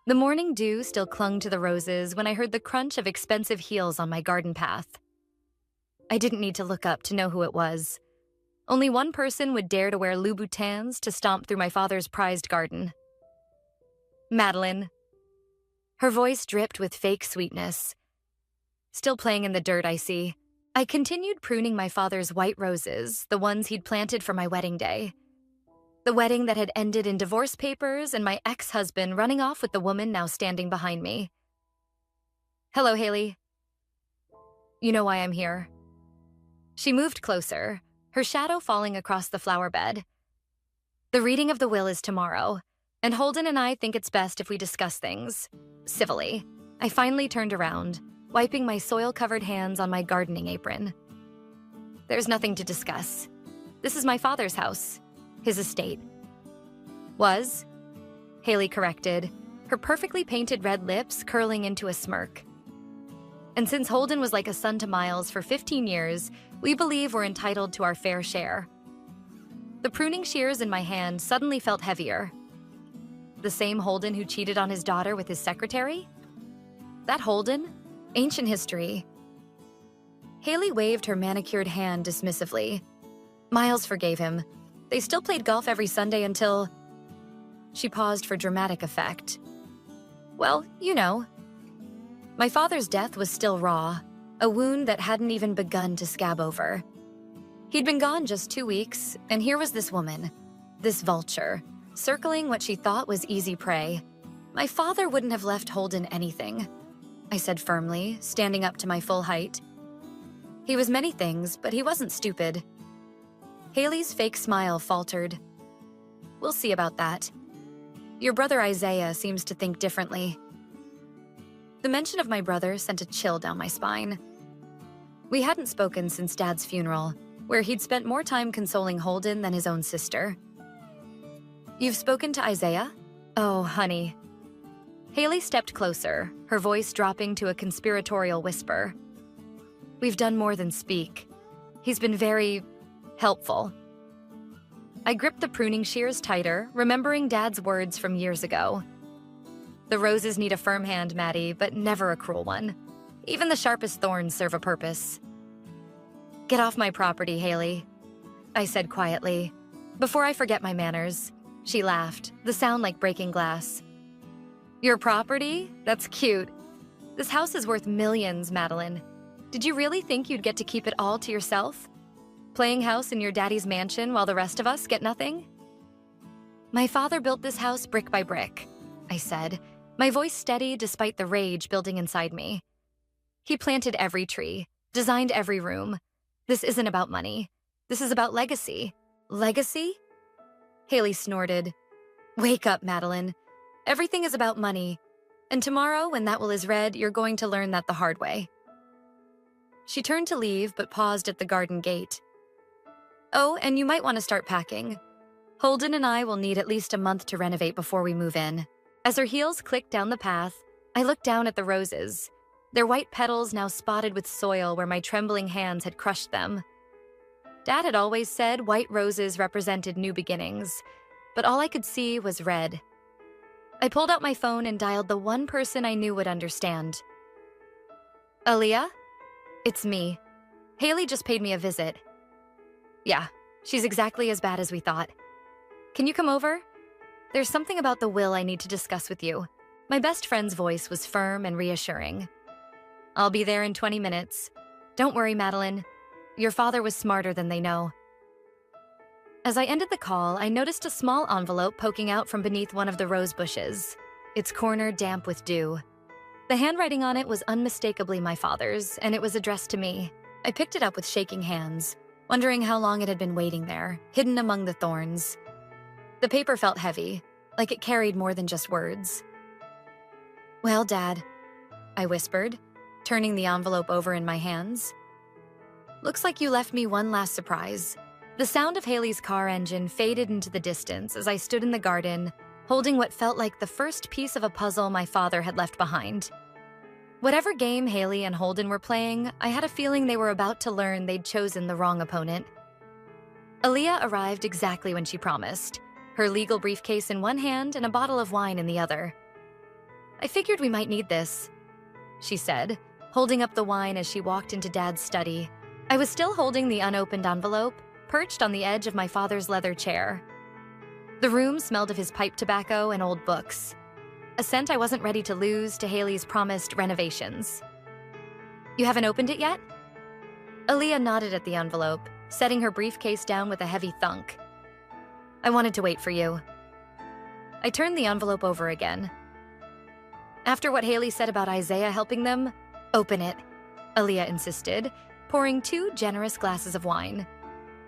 The morning dew still clung to the roses when I heard the crunch of expensive heels on my garden path. I didn't need to look up to know who it was. Only one person would dare to wear Louboutins to stomp through my father's prized garden. Madeline. Her voice dripped with fake sweetness. Still playing in the dirt, I see. I continued pruning my father's white roses, the ones he'd planted for my wedding day. The wedding that had ended in divorce papers and my ex-husband running off with the woman now standing behind me. Hello, Haley. You know why I'm here. She moved closer, her shadow falling across the flower bed. The reading of the will is tomorrow, and Holden and I think it's best if we discuss things civilly. I finally turned around, wiping my soil-covered hands on my gardening apron. There's nothing to discuss. This is my father's house, his estate. Was? Haley corrected, her perfectly painted red lips curling into a smirk. And since Holden was like a son to Miles for 15 years, we believe we're entitled to our fair share. The pruning shears in my hand suddenly felt heavier. The same Holden who cheated on his daughter with his secretary? That Holden? Ancient history. Haley waved her manicured hand dismissively. Miles forgave him. They still played golf every Sunday until... She paused for dramatic effect. Well, you know. My father's death was still raw, a wound that hadn't even begun to scab over. He'd been gone just 2 weeks, and here was this woman, this vulture, circling what she thought was easy prey. My father wouldn't have left Holden anything, I said firmly, standing up to my full height. He was many things, but he wasn't stupid. Haley's fake smile faltered. We'll see about that. Your brother Isaiah seems to think differently. The mention of my brother sent a chill down my spine. We hadn't spoken since Dad's funeral, where he'd spent more time consoling Holden than his own sister. You've spoken to Isaiah? Oh, honey. Haley stepped closer, her voice dropping to a conspiratorial whisper. We've done more than speak. He's been very helpful. I gripped the pruning shears tighter, remembering Dad's words from years ago. The roses need a firm hand, Maddie, but never a cruel one. Even the sharpest thorns serve a purpose. Get off my property, Haley, I said quietly. Before I forget my manners, she laughed, the sound like breaking glass. Your property? That's cute. This house is worth millions, Madeline. Did you really think you'd get to keep it all to yourself? Playing house in your daddy's mansion while the rest of us get nothing? My father built this house brick by brick, I said, my voice steady despite the rage building inside me. He planted every tree, designed every room. This isn't about money. This is about legacy. Legacy? Haley snorted. Wake up, Madeline. Everything is about money. And tomorrow, when that will is read, you're going to learn that the hard way. She turned to leave, but paused at the garden gate. Oh, and you might want to start packing. Holden and I will need at least a month to renovate before we move in. As her heels clicked down the path, I looked down at the roses, their white petals now spotted with soil where my trembling hands had crushed them. Dad had always said white roses represented new beginnings, but all I could see was red. I pulled out my phone and dialed the one person I knew would understand. Aaliyah? It's me. Haley just paid me a visit. Yeah, she's exactly as bad as we thought. Can you come over? There's something about the will I need to discuss with you. My best friend's voice was firm and reassuring. I'll be there in 20 minutes. Don't worry, Madeline. Your father was smarter than they know. As I ended the call, I noticed a small envelope poking out from beneath one of the rose bushes, its corner damp with dew. The handwriting on it was unmistakably my father's, and it was addressed to me. I picked it up with shaking hands, wondering how long it had been waiting there, hidden among the thorns. The paper felt heavy, like it carried more than just words. Well, Dad, I whispered, turning the envelope over in my hands. Looks like you left me one last surprise. The sound of Haley's car engine faded into the distance as I stood in the garden, holding what felt like the first piece of a puzzle my father had left behind. Whatever game Haley and Holden were playing, I had a feeling they were about to learn they'd chosen the wrong opponent. Aaliyah arrived exactly when she promised, her legal briefcase in one hand and a bottle of wine in the other. I figured we might need this, she said, holding up the wine as she walked into Dad's study. I was still holding the unopened envelope, perched on the edge of my father's leather chair. The room smelled of his pipe tobacco and old books, a scent I wasn't ready to lose to Haley's promised renovations. You haven't opened it yet? Aaliyah nodded at the envelope, setting her briefcase down with a heavy thunk. I wanted to wait for you. I turned the envelope over again. After what Haley said about Isaiah helping them, open it, Aaliyah insisted, pouring 2 generous glasses of wine.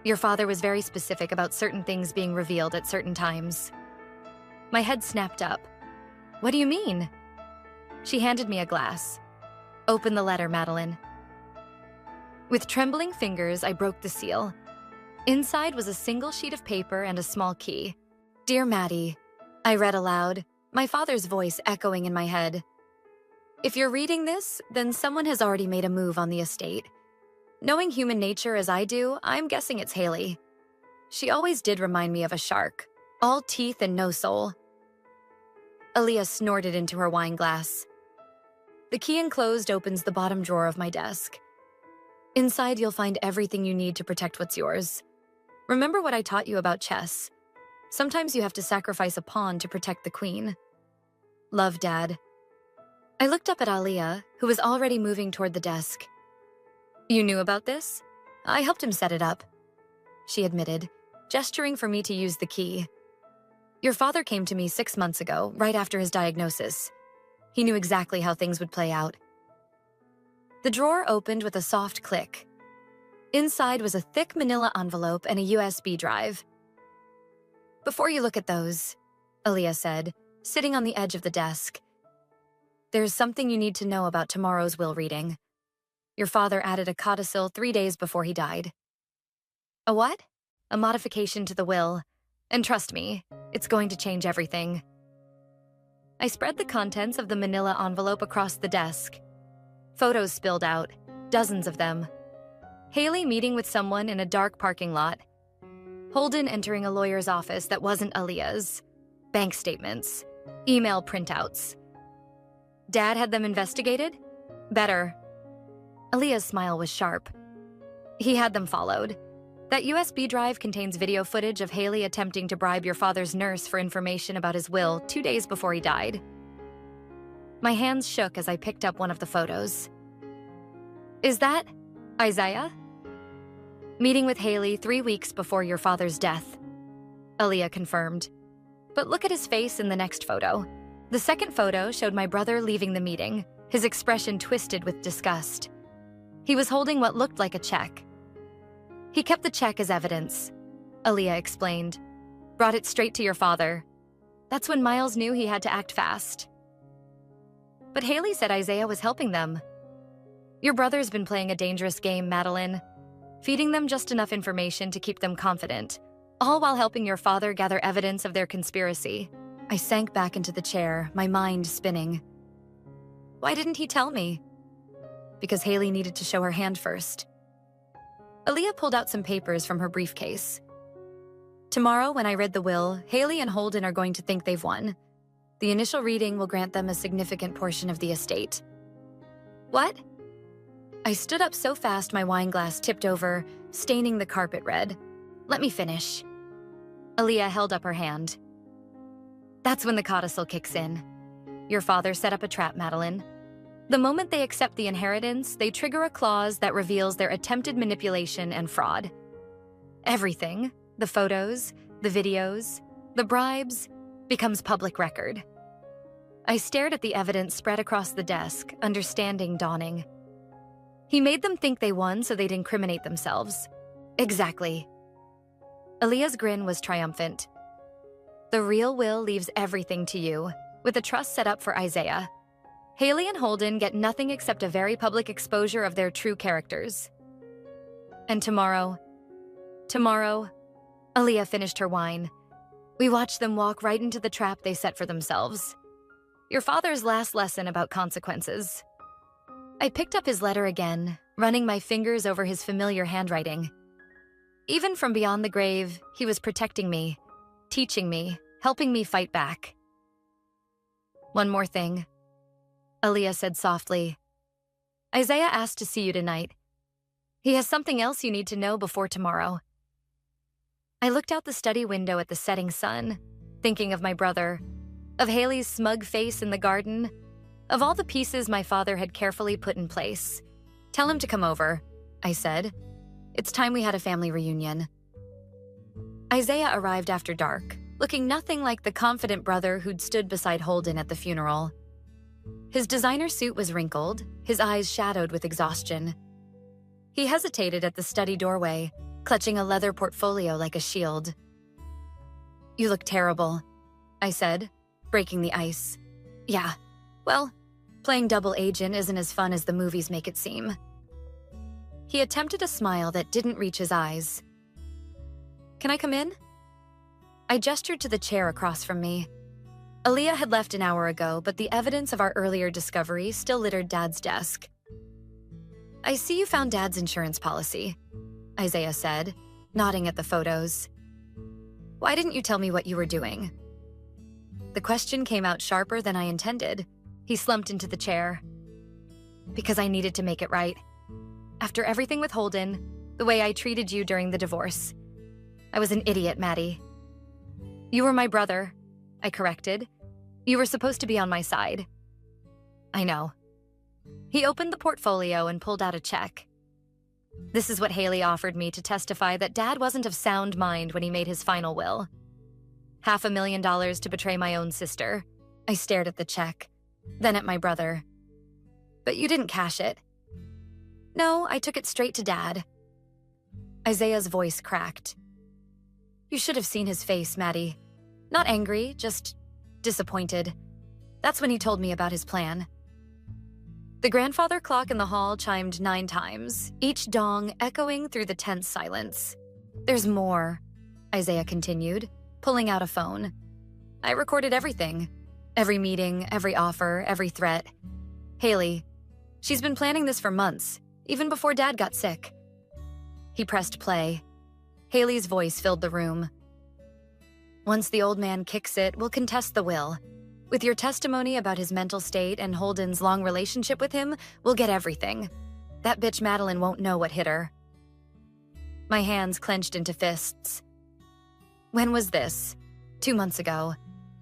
Your father was very specific about certain things being revealed at certain times. My head snapped up. What do you mean? She handed me a glass. Open the letter, Madeline. With trembling fingers, I broke the seal. Inside was a single sheet of paper and a small key. Dear Maddie, I read aloud, my father's voice echoing in my head. If you're reading this, then someone has already made a move on the estate. Knowing human nature as I do, I'm guessing it's Haley. She always did remind me of a shark, all teeth and no soul. Aaliyah snorted into her wine glass. The key enclosed opens the bottom drawer of my desk. Inside, you'll find everything you need to protect what's yours. Remember what I taught you about chess. Sometimes you have to sacrifice a pawn to protect the queen. Love, Dad. I looked up at Aaliyah, who was already moving toward the desk. You knew about this? I helped him set it up, she admitted, gesturing for me to use the key. Your father came to me 6 months ago, right after his diagnosis. He knew exactly how things would play out. The drawer opened with a soft click. Inside was a thick manila envelope and a USB drive. Before you look at those, Aaliyah said, sitting on the edge of the desk, there's something you need to know about tomorrow's will reading. Your father added a codicil 3 days before he died. A what? A modification to the will. And trust me, it's going to change everything. I spread the contents of the manila envelope across the desk. Photos spilled out, dozens of them. Haley meeting with someone in a dark parking lot. Holden entering a lawyer's office that wasn't Aaliyah's. Bank statements. Email printouts. Dad had them investigated? Better. Aaliyah's smile was sharp. He had them followed. That USB drive contains video footage of Haley attempting to bribe your father's nurse for information about his will 2 days before he died. My hands shook as I picked up one of the photos. Is that Isaiah? Meeting with Haley 3 weeks before your father's death, Aaliyah confirmed. But look at his face in the next photo. The second photo showed my brother leaving the meeting, his expression twisted with disgust. He was holding what looked like a check. He kept the check as evidence, Aaliyah explained. Brought it straight to your father. That's when Miles knew he had to act fast. But Haley said Isaiah was helping them. Your brother's been playing a dangerous game, Madeline. Feeding them just enough information to keep them confident, all while helping your father gather evidence of their conspiracy. I sank back into the chair, my mind spinning. Why didn't he tell me? Because Haley needed to show her hand first. Aaliyah pulled out some papers from her briefcase. Tomorrow, when I read the will, Haley and Holden are going to think they've won. The initial reading will grant them a significant portion of the estate. What? I stood up so fast my wine glass tipped over, staining the carpet red. Let me finish. Aaliyah held up her hand. That's when the codicil kicks in. Your father set up a trap, Madeline. The moment they accept the inheritance, they trigger a clause that reveals their attempted manipulation and fraud. Everything, the photos, the videos, the bribes, becomes public record. I stared at the evidence spread across the desk, understanding dawning. He made them think they won so they'd incriminate themselves. Exactly. Aaliyah's grin was triumphant. The real will leaves everything to you, with a trust set up for Isaiah. Haley and Holden get nothing except a very public exposure of their true characters. And tomorrow, Aaliyah finished her wine. We watched them walk right into the trap they set for themselves. Your father's last lesson about consequences. I picked up his letter again, running my fingers over his familiar handwriting. Even from beyond the grave, he was protecting me, teaching me, helping me fight back. One more thing. Aaliyah said softly. Isaiah asked to see you tonight. He has something else you need to know before tomorrow. I looked out the study window at the setting sun, thinking of my brother, of Haley's smug face in the garden, of all the pieces my father had carefully put in place. Tell him to come over, I said. It's time we had a family reunion. Isaiah arrived after dark, looking nothing like the confident brother who'd stood beside Holden at the funeral. His designer suit was wrinkled, his eyes shadowed with exhaustion. He hesitated at the study doorway, clutching a leather portfolio like a shield. You look terrible, I said, breaking the ice. Yeah, well, playing double agent isn't as fun as the movies make it seem. He attempted a smile that didn't reach his eyes. Can I come in? I gestured to the chair across from me. Aaliyah had left an hour ago, but the evidence of our earlier discovery still littered Dad's desk. I see you found Dad's insurance policy, Isaiah said, nodding at the photos. Why didn't you tell me what you were doing? The question came out sharper than I intended. He slumped into the chair. Because I needed to make it right. After everything with Holden, the way I treated you during the divorce. I was an idiot, Maddie. You were my brother, I corrected. You were supposed to be on my side. I know. He opened the portfolio and pulled out a check. This is what Haley offered me to testify that Dad wasn't of sound mind when he made his final will. $500,000 to betray my own sister. I stared at the check, then at my brother. But you didn't cash it. No, I took it straight to Dad. Isaiah's voice cracked. You should have seen his face, Maddie. Not angry, just disappointed. That's when he told me about his plan. The grandfather clock in the hall chimed 9 times, each dong echoing through the tense silence. There's more, Isaiah continued, pulling out a phone. I recorded everything. Every meeting, every offer, every threat. Haley, she's been planning this for months, even before Dad got sick. He pressed play. Haley's voice filled the room. Once the old man kicks it, we'll contest the will. With your testimony about his mental state and Holden's long relationship with him, we'll get everything. That bitch Madeline won't know what hit her. My hands clenched into fists. When was this? 2 months ago.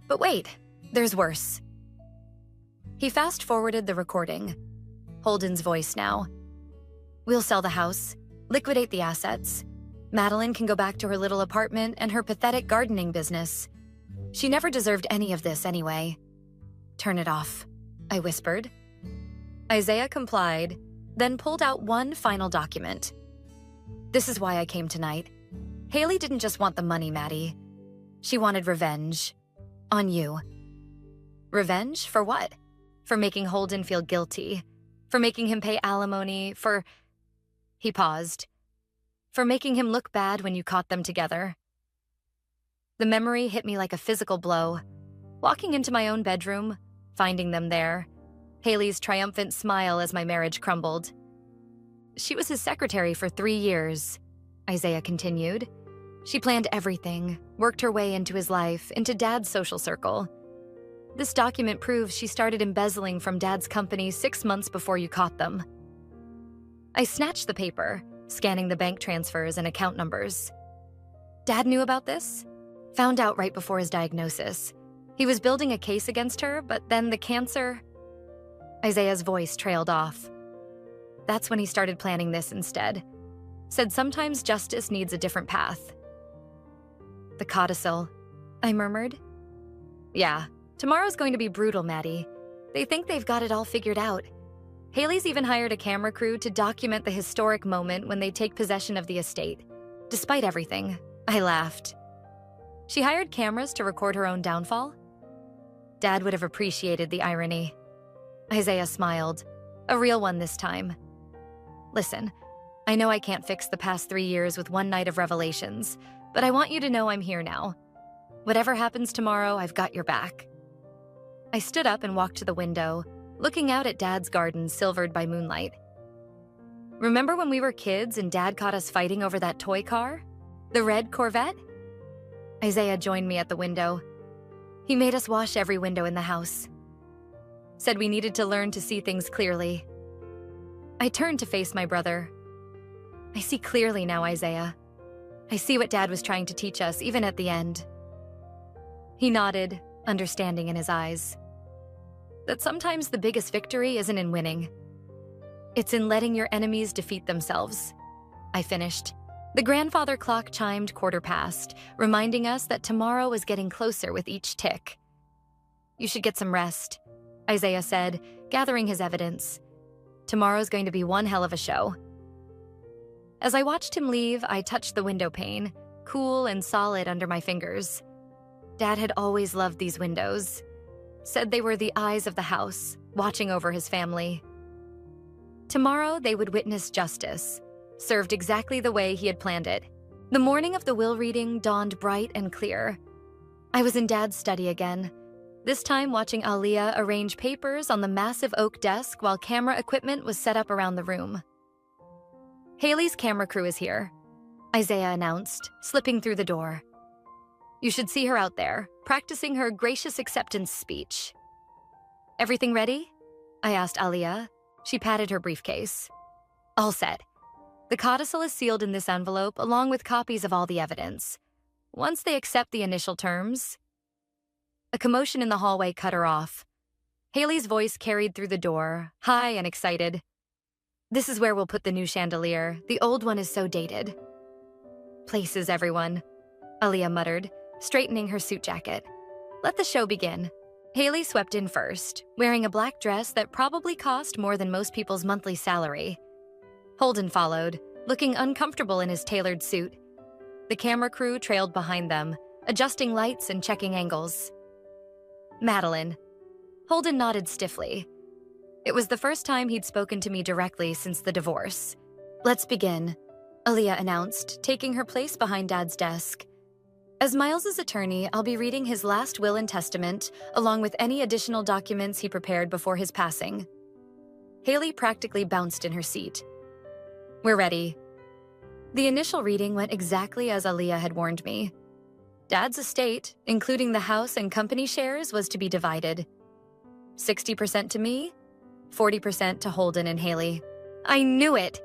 But wait, there's worse. He fast-forwarded the recording. Holden's voice now. We'll sell the house, liquidate the assets. Madeline can go back to her little apartment and her pathetic gardening business. She never deserved any of this anyway. Turn it off, I whispered. Isaiah complied, then pulled out one final document. This is why I came tonight. Haley didn't just want the money, Maddie. She wanted revenge. On you. Revenge for what? For making Holden feel guilty. For making him pay alimony. For... He paused. For making him look bad when you caught them together. The memory hit me like a physical blow. Walking into my own bedroom, finding them there. Haley's triumphant smile as my marriage crumbled. She was his secretary for 3 years, Isaiah continued. She planned everything, worked her way into his life, into Dad's social circle. This document proves she started embezzling from Dad's company 6 months before you caught them. I snatched the paper, scanning the bank transfers and account numbers. Dad knew about this? Found out right before his diagnosis. He was building a case against her, but then the cancer... Isaiah's voice trailed off. That's when he started planning this instead. Said sometimes justice needs a different path. The codicil, I murmured. Yeah, tomorrow's going to be brutal, Maddie. They think they've got it all figured out. Haley's even hired a camera crew to document the historic moment when they take possession of the estate. Despite everything, I laughed. She hired cameras to record her own downfall? Dad would have appreciated the irony. Isaiah smiled, a real one this time. Listen, I know I can't fix the past 3 years with one night of revelations, but I want you to know I'm here now. Whatever happens tomorrow, I've got your back. I stood up and walked to the window, looking out at Dad's garden silvered by moonlight. Remember when we were kids and Dad caught us fighting over that toy car? The red Corvette? Isaiah joined me at the window. He made us wash every window in the house. said we needed to learn to see things clearly. I turned to face my brother. I see clearly now, Isaiah. I see what Dad was trying to teach us, even at the end. He nodded, understanding in his eyes. That sometimes the biggest victory isn't in winning. It's in letting your enemies defeat themselves. I finished. The grandfather clock chimed 1/4 past, reminding us that tomorrow was getting closer with each tick. You should get some rest, Isaiah said, gathering his evidence. Tomorrow's going to be one hell of a show. As I watched him leave, I touched the window pane, cool and solid under my fingers. Dad had always loved these windows. Said they were the eyes of the house, watching over his family. Tomorrow they would witness justice, served exactly the way he had planned it. The morning of the will reading dawned bright and clear. I was in Dad's study again, this time watching Aliyah arrange papers on the massive oak desk while camera equipment was set up around the room. Haley's camera crew is here, Isaiah announced, slipping through the door. You should see her out there, practicing her gracious acceptance speech. Everything ready? I asked Aliyah. She patted her briefcase. All set. The codicil is sealed in this envelope along with copies of all the evidence. Once they accept the initial terms... A commotion in the hallway cut her off. Haley's voice carried through the door, high and excited. This is where we'll put the new chandelier. The old one is so dated. Places, everyone, Aliyah muttered, straightening her suit jacket. Let the show begin. Haley swept in first, wearing a black dress that probably cost more than most people's monthly salary. Holden followed, looking uncomfortable in his tailored suit. The camera crew trailed behind them, adjusting lights and checking angles. Madeline. Holden nodded stiffly. It was the first time he'd spoken to me directly since the divorce. Let's begin, Aliyah announced, taking her place behind Dad's desk. As Miles's attorney, I'll be reading his last will and testament, along with any additional documents he prepared before his passing. Haley practically bounced in her seat. We're ready. The initial reading went exactly as Aliyah had warned me. Dad's estate, including the house and company shares, was to be divided. 60% to me, 40% to Holden and Haley. I knew it!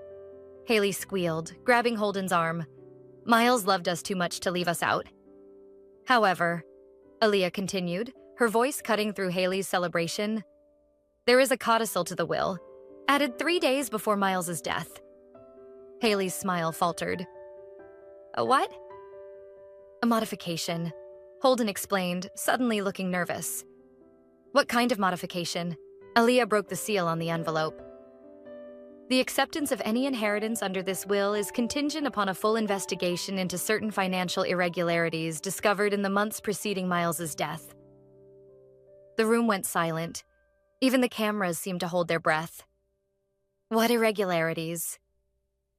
Haley squealed, grabbing Holden's arm. Miles loved us too much to leave us out. However, Aliyah continued, her voice cutting through Haley's celebration, there is a codicil to the will, added 3 days before Miles's death. Haley's smile faltered. A what? A modification, Holden explained, suddenly looking nervous. What kind of modification? Aliyah broke the seal on the envelope. The acceptance of any inheritance under this will is contingent upon a full investigation into certain financial irregularities discovered in the months preceding Miles's death. The room went silent. Even the cameras seemed to hold their breath. What irregularities?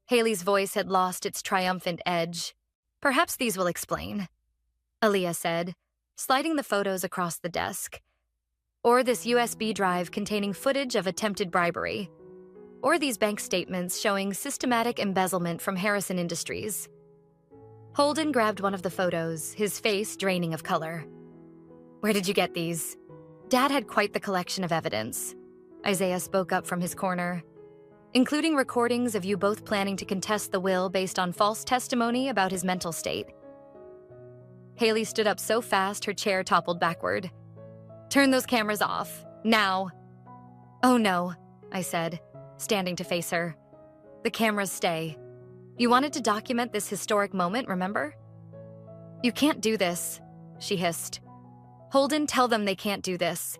Haley's voice had lost its triumphant edge. Perhaps these will explain, Aliyah said, sliding the photos across the desk. Or this USB drive containing footage of attempted bribery. Or these bank statements showing systematic embezzlement from Harrison Industries. Holden grabbed one of the photos, his face draining of color. Where did you get these? Dad had quite the collection of evidence. Isaiah spoke up from his corner. Including recordings of you both planning to contest the will based on false testimony about his mental state. Haley stood up so fast her chair toppled backward. Turn those cameras off, now. Oh no, I said, standing to face her. The cameras stay. You wanted to document this historic moment, remember? You can't do this, she hissed. Holden, tell them they can't do this.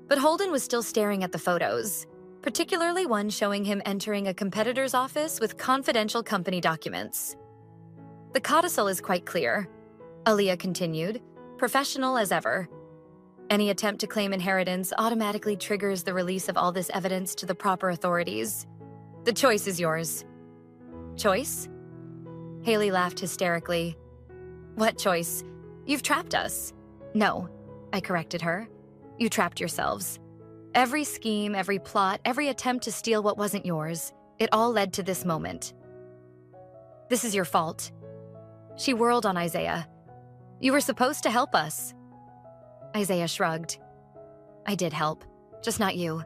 But Holden was still staring at the photos, particularly one showing him entering a competitor's office with confidential company documents. The codicil is quite clear, Aliyah continued, professional as ever. Any attempt to claim inheritance automatically triggers the release of all this evidence to the proper authorities. The choice is yours. Choice? Haley laughed hysterically. What choice? You've trapped us. No, I corrected her. You trapped yourselves. Every scheme, every plot, every attempt to steal what wasn't yours, it all led to this moment. This is your fault. She whirled on Isaiah. You were supposed to help us. Isaiah shrugged. I did help. just not you.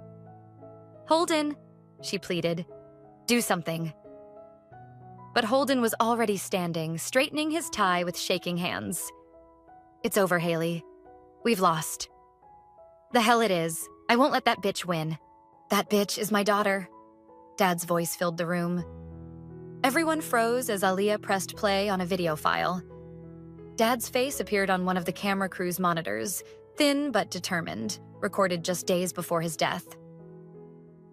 Holden, she pleaded. Do something. But Holden was already standing, straightening his tie with shaking hands. It's over, Haley. We've lost. The hell it is. I won't let that bitch win. That bitch is my daughter. Dad's voice filled the room. Everyone froze as Aaliyah pressed play on a video file. Dad's face appeared on one of the camera crew's monitors, thin but determined, recorded just days before his death.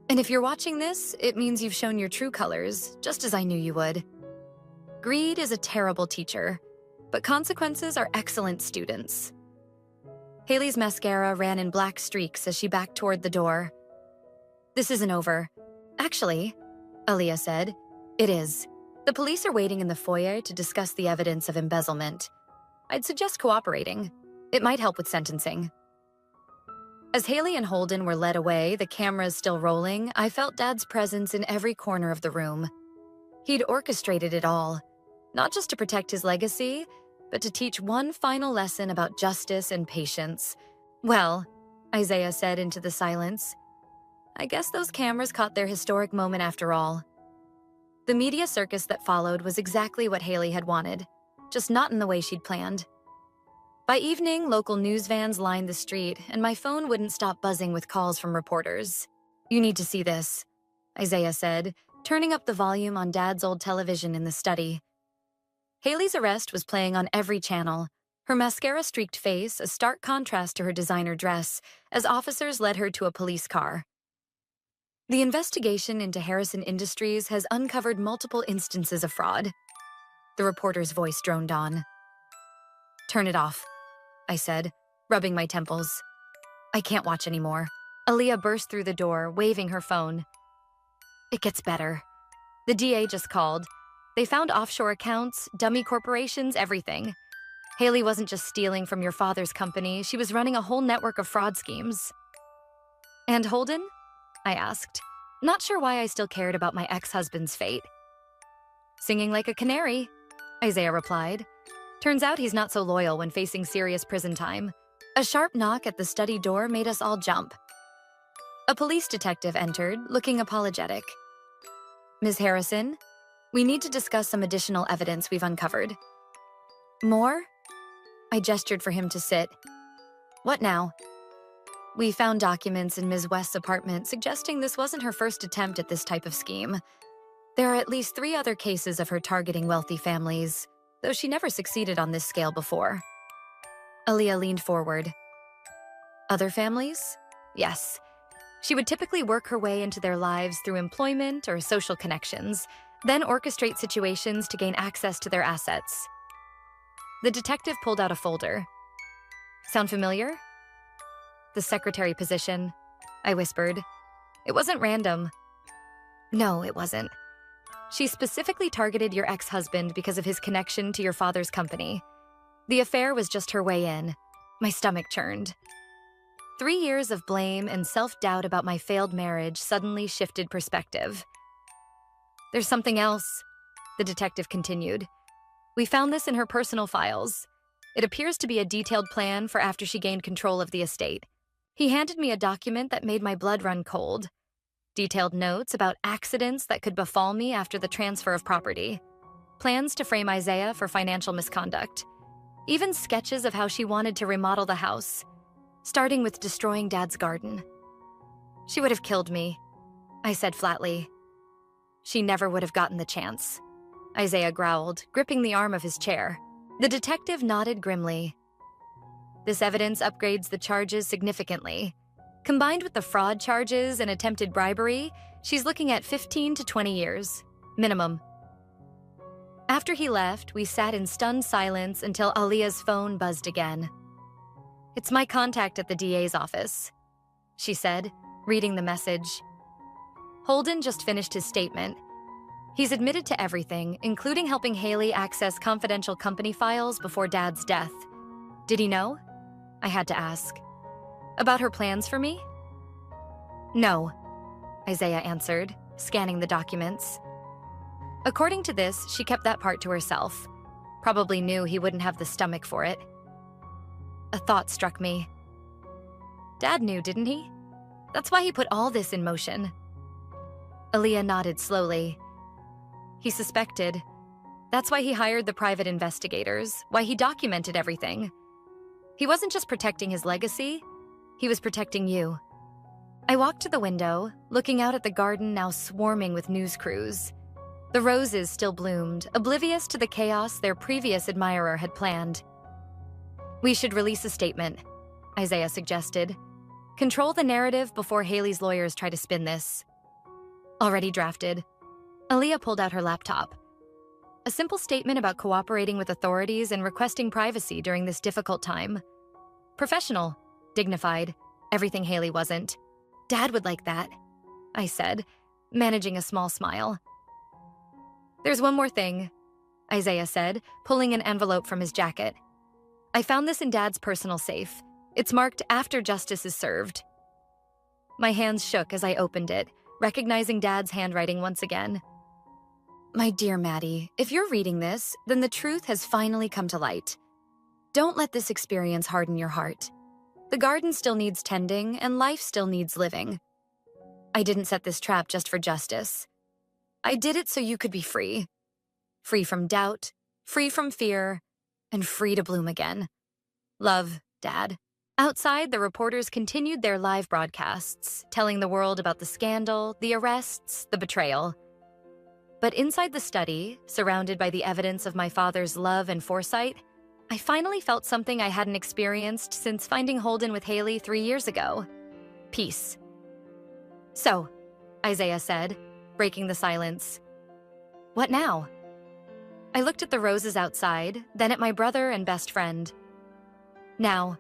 And if you're watching this, it means you've shown your true colors, just as I knew you would. Greed is a terrible teacher, but consequences are excellent students. Haley's mascara ran in black streaks as she backed toward the door. This isn't over. Actually, Aaliyah said, it is. The police are waiting in the foyer to discuss the evidence of embezzlement. I'd suggest cooperating. It might help with sentencing. As Haley and Holden were led away, the cameras still rolling, I felt Dad's presence in every corner of the room. He'd orchestrated it all, not just to protect his legacy, but to teach one final lesson about justice and patience. Well, Isaiah said into the silence, I guess those cameras caught their historic moment after all. The media circus that followed was exactly what Haley had wanted, just not in the way she'd planned. By evening, local news vans lined the street, and my phone wouldn't stop buzzing with calls from reporters. You need to see this, Isaiah said, turning up the volume on Dad's old television in the study. Haley's arrest was playing on every channel, her mascara-streaked face a stark contrast to her designer dress, as officers led her to a police car. The investigation into Harrison Industries has uncovered multiple instances of fraud. The reporter's voice droned on. Turn it off, I said, rubbing my temples. I can't watch anymore. Aaliyah burst through the door, waving her phone. It gets better. The DA just called. They found offshore accounts, dummy corporations, everything. Haley wasn't just stealing from your father's company, she was running a whole network of fraud schemes. And Holden? I asked, not sure why I still cared about my ex-husband's fate. Singing like a canary, Isaiah replied. Turns out he's not so loyal when facing serious prison time. A sharp knock at the study door made us all jump. A police detective entered, looking apologetic. Ms. Harrison, we need to discuss some additional evidence we've uncovered. More? I gestured for him to sit. What now? We found documents in Ms. West's apartment suggesting this wasn't her first attempt at this type of scheme. There are at least 3 other cases of her targeting wealthy families, though she never succeeded on this scale before. Aaliyah leaned forward. Other families? Yes. She would typically work her way into their lives through employment or social connections, then orchestrate situations to gain access to their assets. The detective pulled out a folder. Sound familiar? The secretary position, I whispered. It wasn't random. No, it wasn't. She specifically targeted your ex-husband because of his connection to your father's company. The affair was just her way in. My stomach churned. 3 years of blame and self-doubt about my failed marriage suddenly shifted perspective. There's something else, the detective continued. We found this in her personal files. It appears to be a detailed plan for after she gained control of the estate. He handed me a document that made my blood run cold. Detailed notes about accidents that could befall me after the transfer of property. Plans to frame Isaiah for financial misconduct. Even sketches of how she wanted to remodel the house, starting with destroying Dad's garden. She would have killed me, I said flatly. She never would have gotten the chance, Isaiah growled, gripping the arm of his chair. The detective nodded grimly. This evidence upgrades the charges significantly. Combined with the fraud charges and attempted bribery, she's looking at 15 to 20 years, minimum. After he left, we sat in stunned silence until Aaliyah's phone buzzed again. It's my contact at the DA's office, she said, reading the message. Holden just finished his statement. He's admitted to everything, including helping Haley access confidential company files before Dad's death. Did he know? I had to ask. About her plans for me? No, Isaiah answered, scanning the documents. According to this, she kept that part to herself. Probably knew he wouldn't have the stomach for it. A thought struck me. Dad knew, didn't he? That's why he put all this in motion. Aaliyah nodded slowly. He suspected. That's why he hired the private investigators, why he documented everything. He wasn't just protecting his legacy, he was protecting you. I walked to the window, looking out at the garden now swarming with news crews. The roses still bloomed, oblivious to the chaos their previous admirer had planned. We should release a statement, Isaiah suggested. Control the narrative before Haley's lawyers try to spin this. Already drafted. Aaliyah pulled out her laptop. A simple statement about cooperating with authorities and requesting privacy during this difficult time. Professional, dignified, everything Haley wasn't. Dad would like that, I said, managing a small smile. There's one more thing, Isaiah said, pulling an envelope from his jacket. I found this in Dad's personal safe. It's marked after justice is served. My hands shook as I opened it, recognizing Dad's handwriting once again. My dear Maddie, if you're reading this, then the truth has finally come to light. Don't let this experience harden your heart. The garden still needs tending, and life still needs living. I didn't set this trap just for justice. I did it so you could be free. Free from doubt, free from fear, and free to bloom again. Love, Dad. Outside, the reporters continued their live broadcasts, telling the world about the scandal, the arrests, the betrayal. But inside the study, surrounded by the evidence of my father's love and foresight, I finally felt something I hadn't experienced since finding Holden with Haley 3 years ago. Peace. So, Isaiah said, breaking the silence. What now? I looked at the roses outside, then at my brother and best friend. Now,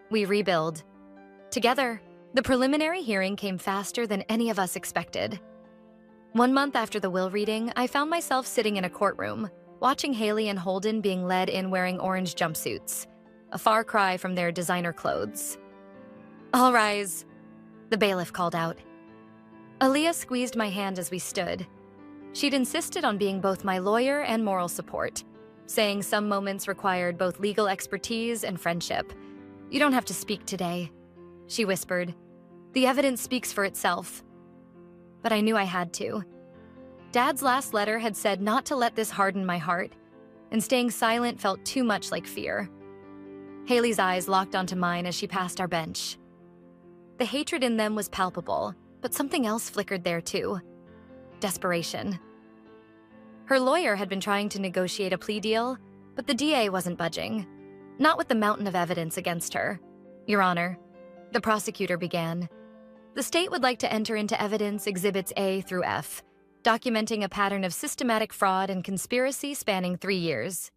we rebuild. Together, the preliminary hearing came faster than any of us expected. 1 month after the will reading, I found myself sitting in a courtroom, watching Haley and Holden being led in wearing orange jumpsuits, a far cry from their designer clothes. All rise, the bailiff called out. Aaliyah squeezed my hand as we stood. She'd insisted on being both my lawyer and moral support, saying some moments required both legal expertise and friendship. You don't have to speak today, she whispered. The evidence speaks for itself. But I knew I had to. Dad's last letter had said not to let this harden my heart, and staying silent felt too much like fear. Haley's eyes locked onto mine as she passed our bench. The hatred in them was palpable, but something else flickered there too. Desperation. Her lawyer had been trying to negotiate a plea deal, but the DA wasn't budging. Not with the mountain of evidence against her. Your Honor, the prosecutor began. The state would like to enter into evidence Exhibits A through F, documenting a pattern of systematic fraud and conspiracy spanning 3 years.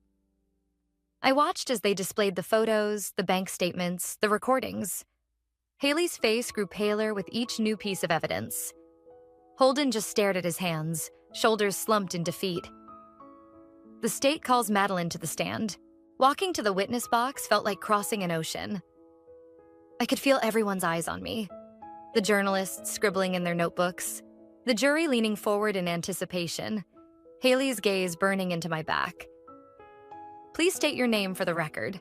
I watched as they displayed the photos, the bank statements, the recordings. Haley's face grew paler with each new piece of evidence. Holden just stared at his hands, shoulders slumped in defeat. The state calls Madeline to the stand. Walking to the witness box felt like crossing an ocean. I could feel everyone's eyes on me. The journalists scribbling in their notebooks, the jury leaning forward in anticipation, Haley's gaze burning into my back. Please state your name for the record.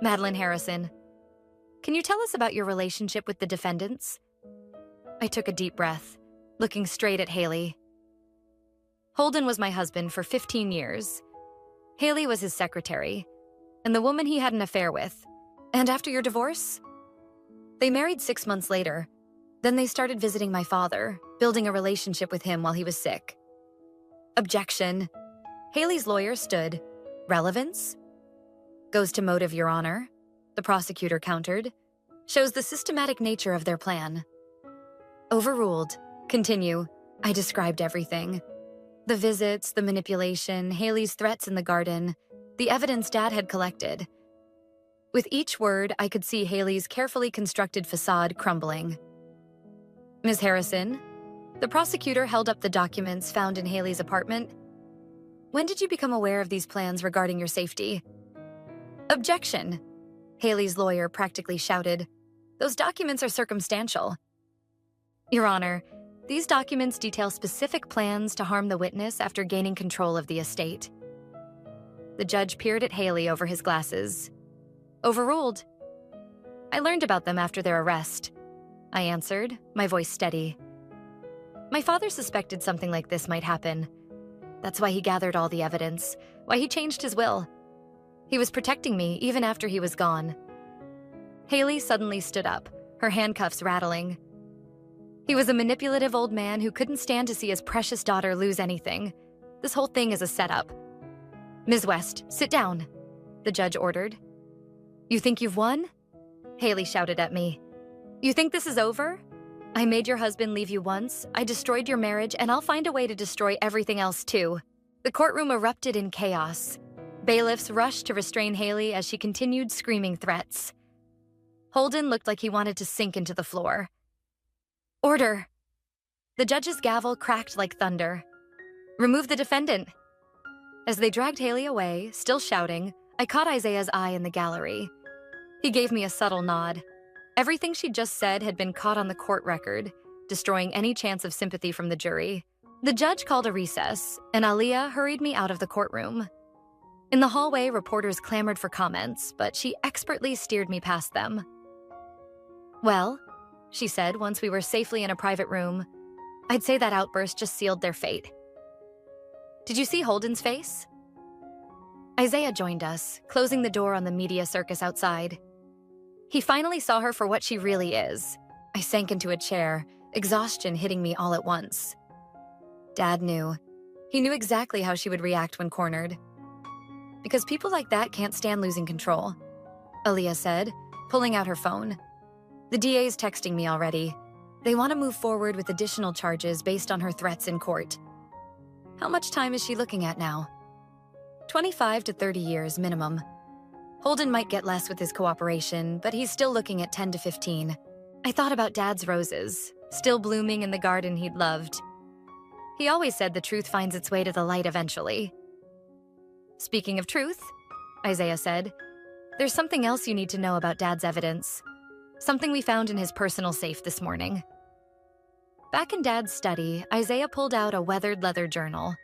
Madeline Harrison. Can you tell us about your relationship with the defendants? I took a deep breath, looking straight at Haley. Holden was my husband for 15 years. Haley was his secretary, and the woman he had an affair with. And after your divorce? They married 6 months later. Then they started visiting my father, building a relationship with him while he was sick. Objection. Haley's lawyer stood. Relevance? Goes to motive, Your Honor, the prosecutor countered. Shows the systematic nature of their plan. Overruled. Continue. I described everything. The visits, the manipulation, Haley's threats in the garden, the evidence Dad had collected. With each word, I could see Haley's carefully constructed facade crumbling. Ms. Harrison, the prosecutor held up the documents found in Haley's apartment. When did you become aware of these plans regarding your safety? Objection, Haley's lawyer practically shouted. Those documents are circumstantial. Your Honor, these documents detail specific plans to harm the witness after gaining control of the estate. The judge peered at Haley over his glasses. Overruled. I learned about them after their arrest. I answered, my voice steady. My father suspected something like this might happen. That's why he gathered all the evidence, why he changed his will. He was protecting me even after he was gone. Haley suddenly stood up, her handcuffs rattling. He was a manipulative old man who couldn't stand to see his precious daughter lose anything. This whole thing is a setup. Ms. West, sit down, the judge ordered. You think you've won? Haley shouted at me. You think this is over? I made your husband leave you once, I destroyed your marriage, and I'll find a way to destroy everything else too. The courtroom erupted in chaos. Bailiffs rushed to restrain Haley as she continued screaming threats. Holden looked like he wanted to sink into the floor. Order! The judge's gavel cracked like thunder. Remove the defendant! As they dragged Haley away, still shouting, I caught Isaiah's eye in the gallery. He gave me a subtle nod. Everything she'd just said had been caught on the court record, destroying any chance of sympathy from the jury. The judge called a recess, and Aliyah hurried me out of the courtroom. In the hallway, reporters clamored for comments, but she expertly steered me past them. Well, she said once we were safely in a private room, I'd say that outburst just sealed their fate. Did you see Holden's face? Isaiah joined us, closing the door on the media circus outside. He finally saw her for what she really is. I sank into a chair, exhaustion hitting me all at once. Dad knew. He knew exactly how she would react when cornered. Because people like that can't stand losing control, Aliyah said, pulling out her phone. The DA's texting me already. They want to move forward with additional charges based on her threats in court. How much time is she looking at now? 25 to 30 years minimum. Holden might get less with his cooperation, but he's still looking at 10 to 15. I thought about Dad's roses, still blooming in the garden he'd loved. He always said the truth finds its way to the light eventually. Speaking of truth, Isaiah said, there's something else you need to know about Dad's evidence. Something we found in his personal safe this morning. Back in Dad's study, Isaiah pulled out a weathered leather journal.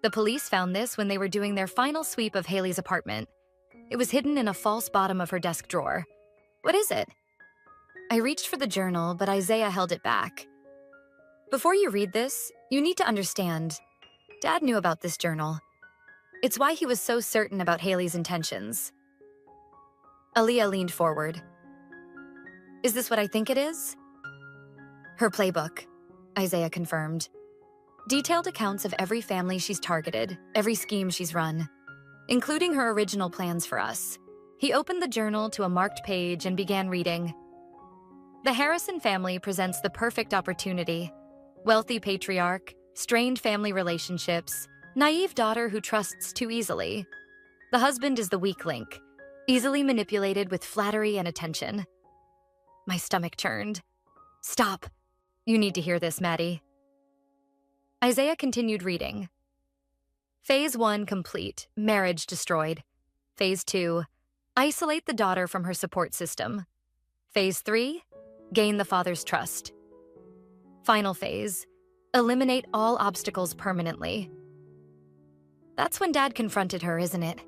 The police found this when they were doing their final sweep of Haley's apartment. It was hidden in a false bottom of her desk drawer. What is it? I reached for the journal, but Isaiah held it back. Before you read this, you need to understand. Dad knew about this journal. It's why he was so certain about Haley's intentions. Aliyah leaned forward. Is this what I think it is? Her playbook, Isaiah confirmed. Detailed accounts of every family she's targeted, every scheme she's run, including her original plans for us. He opened the journal to a marked page and began reading. The Harrison family presents the perfect opportunity. Wealthy patriarch, strained family relationships, naive daughter who trusts too easily. The husband is the weak link, easily manipulated with flattery and attention. My stomach churned. Stop. You need to hear this, Maddie. Isaiah continued reading. Phase 1 complete, marriage destroyed. Phase 2, isolate the daughter from her support system. Phase 3, gain the father's trust. Final phase, eliminate all obstacles permanently. That's when Dad confronted her, isn't it?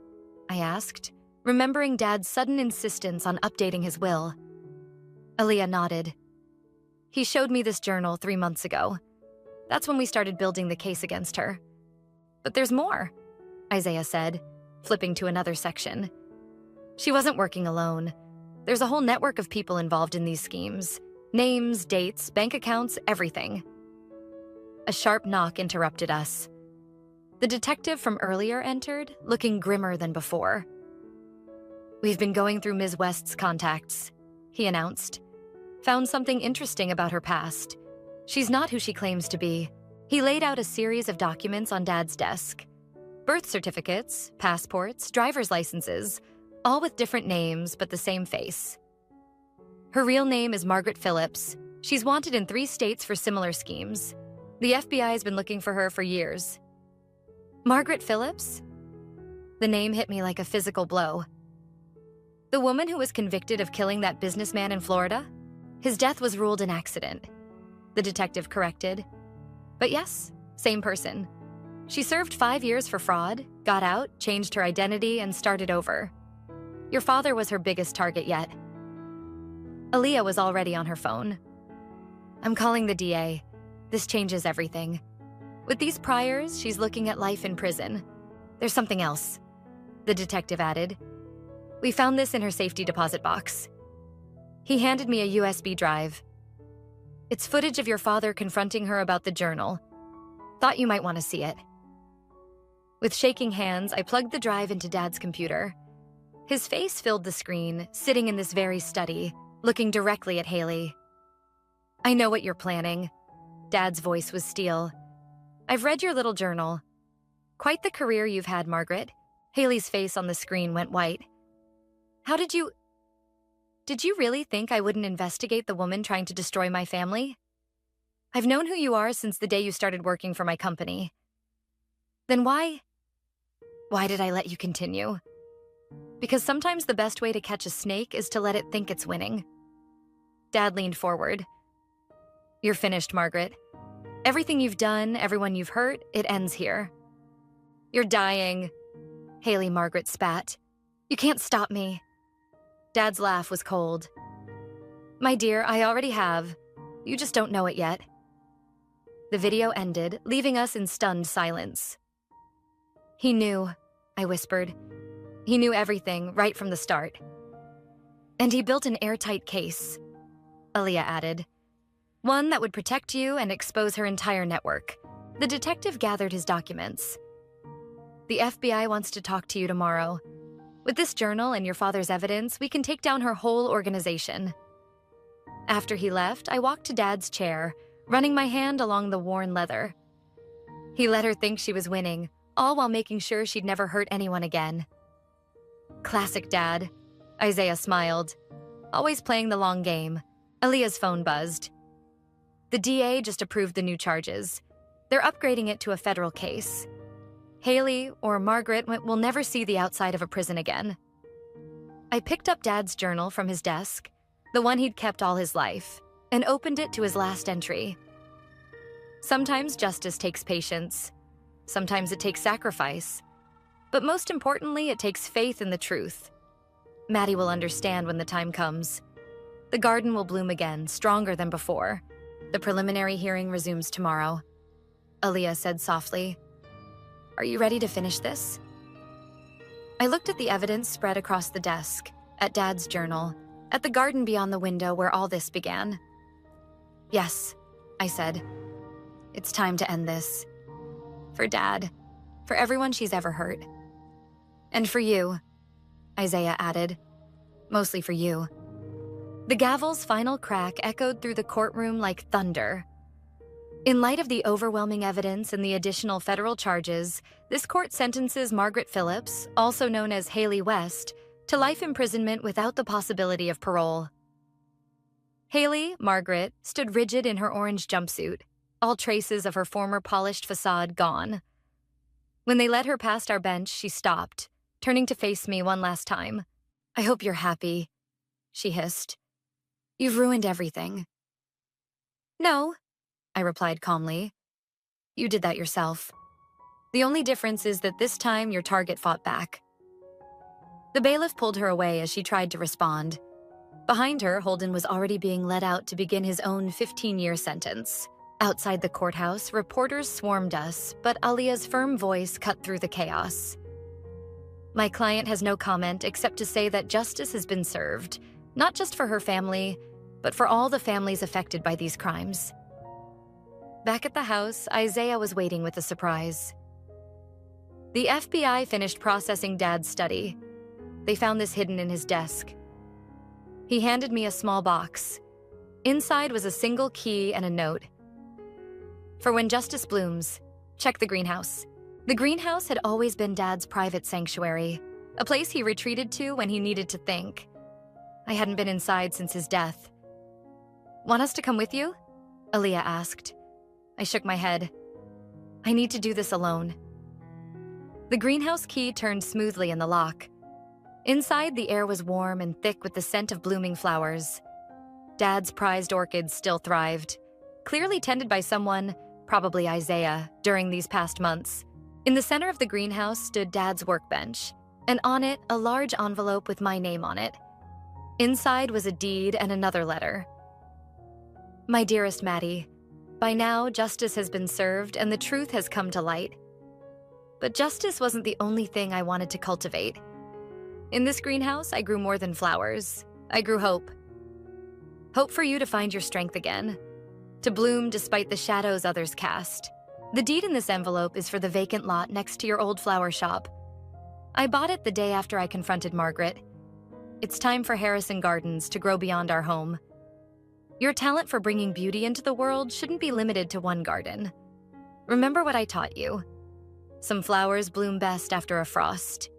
I asked, remembering Dad's sudden insistence on updating his will. Aliyah nodded. He showed me this journal 3 months ago. That's when we started building the case against her. But there's more, Isaiah said, flipping to another section. She wasn't working alone. There's a whole network of people involved in these schemes. Names, dates, bank accounts, everything. A sharp knock interrupted us. The detective from earlier entered, looking grimmer than before. We've been going through Ms. West's contacts, he announced. Found something interesting about her past. She's not who she claims to be. He laid out a series of documents on Dad's desk. Birth certificates, passports, driver's licenses, all with different names but the same face. Her real name is Margaret Phillips. She's wanted in 3 states for similar schemes. The FBI's been looking for her for years. Margaret Phillips? The name hit me like a physical blow. The woman who was convicted of killing that businessman in Florida? His death was ruled an accident, the detective corrected. But yes, same person. She served 5 years for fraud, got out, changed her identity, and started over. Your father was her biggest target yet. Aaliyah was already on her phone. I'm calling the DA. This changes everything. With these priors, she's looking at life in prison. There's something else, the detective added. We found this in her safety deposit box. He handed me a USB drive. It's footage of your father confronting her about the journal. Thought you might want to see it. With shaking hands, I plugged the drive into Dad's computer. His face filled the screen, sitting in this very study, looking directly at Haley. I know what you're planning. Dad's voice was steel. I've read your little journal. Quite the career you've had, Margaret. Haley's face on the screen went white. Did you really think I wouldn't investigate the woman trying to destroy my family? I've known who you are since the day you started working for my company. Then why did I let you continue? Because sometimes the best way to catch a snake is to let it think it's winning. Dad leaned forward. You're finished, Margaret. Everything you've done, everyone you've hurt, it ends here. You're dying. Haley Margaret spat. You can't stop me. Dad's laugh was cold. My dear, I already have. You just don't know it yet. The video ended, leaving us in stunned silence. He knew, I whispered. He knew everything, right from the start. And he built an airtight case, Aaliyah added. One that would protect you and expose her entire network. The detective gathered his documents. The FBI wants to talk to you tomorrow. With this journal and your father's evidence, we can take down her whole organization. After he left, I walked to Dad's chair, running my hand along the worn leather. He let her think she was winning, all while making sure she'd never hurt anyone again. Classic Dad. Isaiah smiled. Always playing the long game. Aaliyah's phone buzzed. The DA just approved the new charges. They're upgrading it to a federal case. Haley, or Margaret, will never see the outside of a prison again. I picked up Dad's journal from his desk, the one he'd kept all his life, and opened it to his last entry. Sometimes justice takes patience. Sometimes it takes sacrifice. But most importantly, it takes faith in the truth. Maddie will understand when the time comes. The garden will bloom again, stronger than before. The preliminary hearing resumes tomorrow. Aaliyah said softly. Are you ready to finish this? I looked at the evidence spread across the desk, at Dad's journal, at the garden beyond the window where all this began. Yes, I said. It's time to end this. For Dad, for everyone she's ever hurt. And for you, Isaiah added. Mostly for you. The gavel's final crack echoed through the courtroom like thunder. In light of the overwhelming evidence and the additional federal charges, this court sentences Margaret Phillips, also known as Haley West, to life imprisonment without the possibility of parole. Haley, Margaret, stood rigid in her orange jumpsuit, all traces of her former polished facade gone. When they led her past our bench, she stopped, turning to face me one last time. I hope you're happy, she hissed. You've ruined everything. No, I replied calmly. You did that yourself. The only difference is that this time your target fought back. The bailiff pulled her away as she tried to respond. Behind her, Holden was already being led out to begin his own 15-year sentence. Outside the courthouse, reporters swarmed us, but Aaliyah's firm voice cut through the chaos. My client has no comment except to say that justice has been served, not just for her family, but for all the families affected by these crimes. Back at the house, Isaiah was waiting with a surprise. The FBI finished processing Dad's study. They found this hidden in his desk. He handed me a small box. Inside was a single key and a note. For when justice blooms, check the greenhouse. The greenhouse had always been Dad's private sanctuary, a place he retreated to when he needed to think. I hadn't been inside since his death. Want us to come with you? Aaliyah asked. I shook my head. I need to do this alone. The greenhouse key turned smoothly in the lock. Inside, the air was warm and thick with the scent of blooming flowers. Dad's prized orchids still thrived, clearly tended by someone, probably Isaiah, during these past months. In the center of the greenhouse stood Dad's workbench, and on it, a large envelope with my name on it. Inside was a deed and another letter. My dearest Maddie, by now justice has been served and the truth has come to light. But justice wasn't the only thing I wanted to cultivate. In this greenhouse, I grew more than flowers. I grew hope. Hope for you to find your strength again, to bloom despite the shadows others cast. The deed in this envelope is for the vacant lot next to your old flower shop. I bought it the day after I confronted Margaret. It's time for Harrison Gardens to grow beyond our home. Your talent for bringing beauty into the world shouldn't be limited to one garden. Remember what I taught you. Some flowers bloom best after a frost.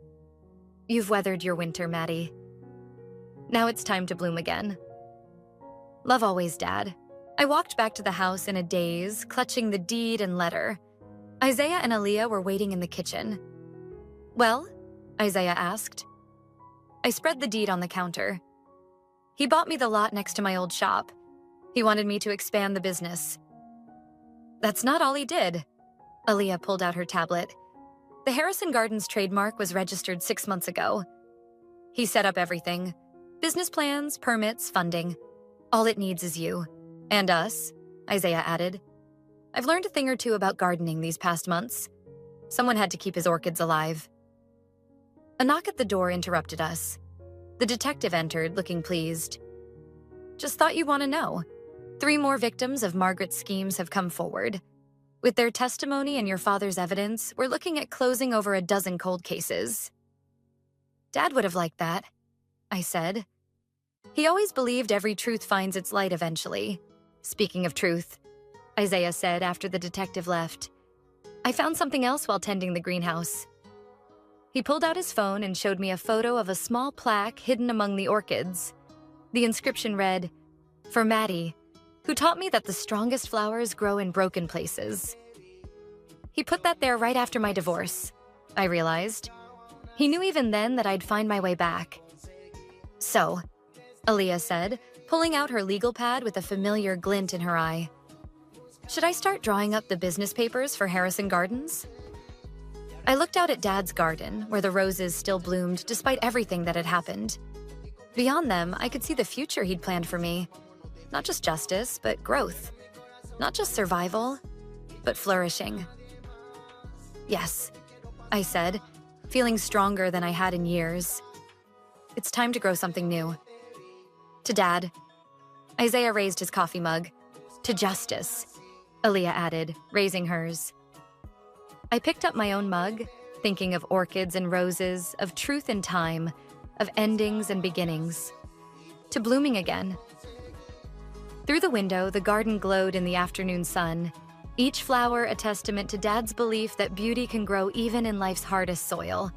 You've weathered your winter, Maddie. Now it's time to bloom again. Love always, Dad. I walked back to the house in a daze, clutching the deed and letter. Isaiah and Aaliyah were waiting in the kitchen. Well? Isaiah asked. I spread the deed on the counter. He bought me the lot next to my old shop. He wanted me to expand the business. That's not all he did. Aaliyah pulled out her tablet. The Harrison Gardens trademark was registered 6 months ago. He set up everything. Business plans, permits, funding. All it needs is you. And us, Isaiah added. I've learned a thing or two about gardening these past months. Someone had to keep his orchids alive. A knock at the door interrupted us. The detective entered, looking pleased. Just thought you'd want to know. 3 more victims of Margaret's schemes have come forward. With their testimony and your father's evidence, we're looking at closing over a dozen cold cases. Dad would have liked that, I said. He always believed every truth finds its light eventually. Speaking of truth, Isaiah said after the detective left, I found something else while tending the greenhouse. He pulled out his phone and showed me a photo of a small plaque hidden among the orchids. The inscription read, For Maddie, who taught me that the strongest flowers grow in broken places. He put that there right after my divorce, I realized. He knew even then that I'd find my way back. So, Aaliyah said, pulling out her legal pad with a familiar glint in her eye. Should I start drawing up the business papers for Harrison Gardens? I looked out at Dad's garden, where the roses still bloomed despite everything that had happened. Beyond them, I could see the future he'd planned for me. Not just justice, but growth. Not just survival, but flourishing. Yes, I said, feeling stronger than I had in years. It's time to grow something new. To Dad. Isaiah raised his coffee mug. To justice, Aaliyah added, raising hers. I picked up my own mug, thinking of orchids and roses, of truth and time, of endings and beginnings. To blooming again. Through the window, the garden glowed in the afternoon sun, each flower a testament to Dad's belief that beauty can grow even in life's hardest soil.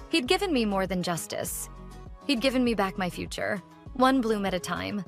He'd given me more than justice. He'd given me back my future, one bloom at a time.